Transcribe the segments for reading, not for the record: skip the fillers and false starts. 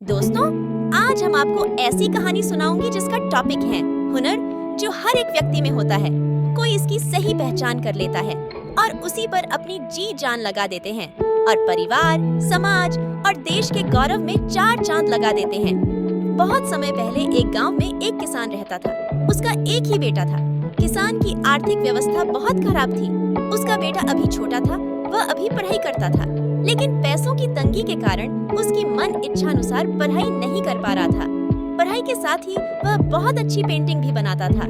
दोस्तों, आज हम आपको ऐसी कहानी सुनाऊंगी जिसका टॉपिक है हुनर, जो हर एक व्यक्ति में होता है। कोई इसकी सही पहचान कर लेता है और उसी पर अपनी जी जान लगा देते हैं और परिवार, समाज और देश के गौरव में चार चांद लगा देते हैं। बहुत समय पहले एक गांव में एक किसान रहता था। उसका एक ही बेटा था। किसान की आर्थिक व्यवस्था बहुत खराब थी। उसका बेटा अभी छोटा था, वह अभी पढ़ाई करता था, लेकिन पैसों की तंगी के कारण उसकी मन इच्छानुसार पढ़ाई नहीं कर पा रहा था। पढ़ाई के साथ ही वह बहुत अच्छी पेंटिंग भी बनाता था।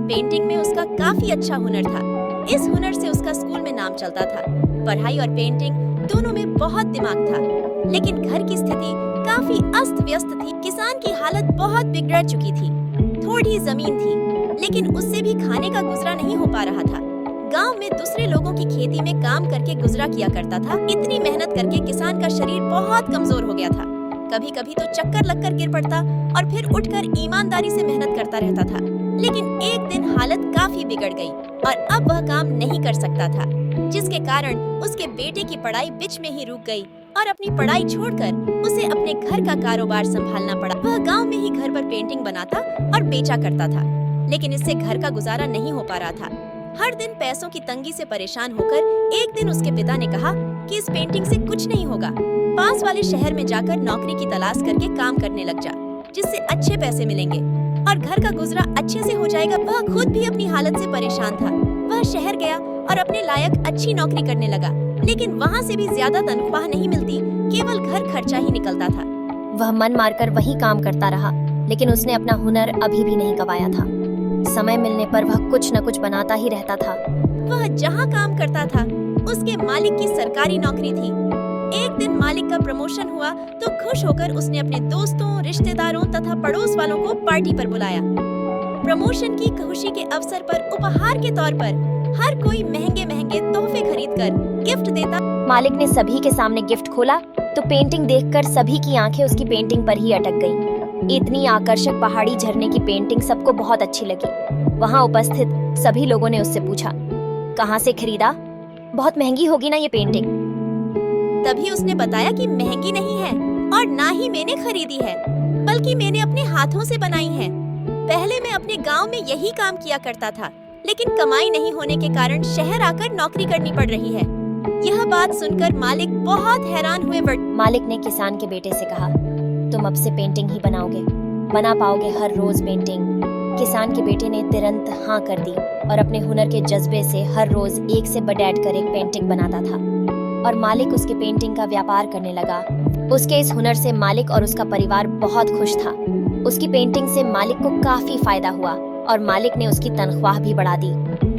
पेंटिंग में उसका काफी अच्छा हुनर था। इस हुनर से उसका स्कूल में नाम चलता था। पढ़ाई और पेंटिंग दोनों में बहुत दिमाग था, लेकिन घर की स्थिति काफी अस्त व्यस्त थी। किसान की हालत बहुत बिगड़ चुकी थी। थोड़ी जमीन थी, लेकिन उससे भी खाने का गुजरा नहीं हो पा रहा था। गांव में दूसरे लोगों की खेती में काम करके गुजरा किया करता था। इतनी मेहनत करके किसान का शरीर बहुत कमजोर हो गया था। कभी कभी तो चक्कर लगकर गिर पड़ता और फिर उठकर ईमानदारी से मेहनत करता रहता था। लेकिन एक दिन हालत काफी बिगड़ गई और अब वह काम नहीं कर सकता था, जिसके कारण उसके बेटे की पढ़ाई बीच में ही रुक गई और अपनी पढ़ाई छोड़कर उसे अपने घर का कारोबार संभालना पड़ा। वह गांव में ही घर पर पेंटिंग बनाता और बेचा करता था, लेकिन इससे घर का गुजारा नहीं हो पा रहा था। हर दिन पैसों की तंगी से परेशान होकर एक दिन उसके पिता ने कहा कि इस पेंटिंग से कुछ नहीं होगा, पास वाले शहर में जाकर नौकरी की तलाश करके काम करने लग जा, जिससे अच्छे पैसे मिलेंगे और घर का गुजरा अच्छे से हो जाएगा। वह खुद भी अपनी हालत से परेशान था। वह शहर गया और अपने लायक अच्छी नौकरी करने लगा, लेकिन वहाँ से भी ज्यादा तनख्वाह नहीं मिलती, केवल घर खर्चा ही निकलता था। वह मन मारकर वही काम करता रहा, लेकिन उसने अपना हुनर अभी भी नहीं गंवाया था। समय मिलने पर वह कुछ न कुछ बनाता ही रहता था। वह जहाँ काम करता था, उसके मालिक की सरकारी नौकरी थी। एक दिन मालिक का प्रमोशन हुआ तो खुश होकर उसने अपने दोस्तों, रिश्तेदारों तथा पड़ोस वालों को पार्टी पर बुलाया। प्रमोशन की खुशी के अवसर पर उपहार के तौर पर हर कोई महंगे महंगे तोहफे खरीदकर गिफ्ट देता। मालिक ने सभी के सामने गिफ्ट खोला तो पेंटिंग देखकर सभी की आंखें उसकी पेंटिंग पर ही अटक गईं। इतनी आकर्षक पहाड़ी झरने की पेंटिंग सबको बहुत अच्छी लगी। वहाँ उपस्थित सभी लोगों ने उससे पूछा, कहाँ से खरीदा? बहुत महंगी होगी ना ये पेंटिंग? तभी उसने बताया कि महंगी नहीं है और ना ही मैंने खरीदी है, बल्कि मैंने अपने हाथों से बनाई है। पहले मैं अपने गांव में यही काम किया करता था, लेकिन कमाई नहीं होने के कारण शहर आकर नौकरी करनी पड़ रही है। यह बात सुनकर मालिक बहुत हैरान हुए। मालिक ने किसान के बेटे से कहा, तुम अब से पेंटिंग ही बनाओगे, बना पाओगे हर रोज पेंटिंग? किसान के बेटे ने तुरंत हाँ कर दी और अपने हुनर के जज्बे से हर रोज एक से बढ़कर एक पेंटिंग बनाता था और मालिक उसके पेंटिंग का व्यापार करने लगा। उसके इस हुनर से मालिक और उसका परिवार बहुत खुश था। उसकी पेंटिंग से मालिक को काफी फायदा हुआ और मालिक ने उसकी तनख्वाह भी बढ़ा दी।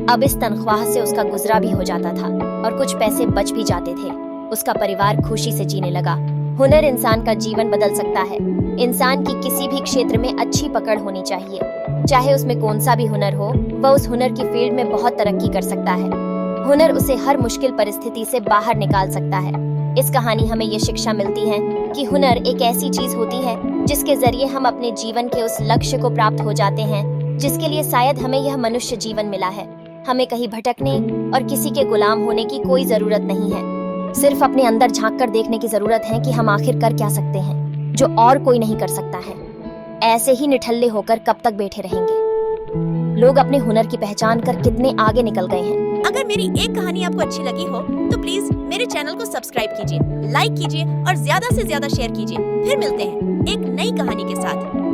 अब इस तनख्वाह से उसका गुजरा भी हो जाता था और कुछ पैसे बच भी जाते थे। उसका परिवार खुशी से जीने लगा। हुनर इंसान का जीवन बदल सकता है। इंसान की किसी भी क्षेत्र में अच्छी पकड़ होनी चाहिए। चाहे उसमें कौन सा भी हुनर हो, वह उस हुनर की फील्ड में बहुत तरक्की कर सकता है। हुनर उसे हर मुश्किल परिस्थिति से बाहर निकाल सकता है। इस कहानी हमें ये शिक्षा मिलती है कि हुनर एक ऐसी चीज होती है जिसके जरिए हम अपने जीवन के उस लक्ष्य को प्राप्त हो जाते हैं जिसके लिए शायद हमें यह मनुष्य जीवन मिला है। हमें कहीं भटकने और किसी के गुलाम होने की कोई जरूरत नहीं है। सिर्फ अपने अंदर झांक कर देखने की जरूरत है कि हम आखिर कर क्या सकते हैं, जो और कोई नहीं कर सकता है। ऐसे ही निठल्ले होकर कब तक बैठे रहेंगे? लोग अपने हुनर की पहचान कर कितने आगे निकल गए हैं। अगर मेरी एक कहानी आपको अच्छी लगी हो तो प्लीज मेरे चैनल को सब्सक्राइब कीजिए, लाइक कीजिए और ज्यादा से ज्यादा शेयर कीजिए। फिर मिलते हैं एक नई कहानी के साथ।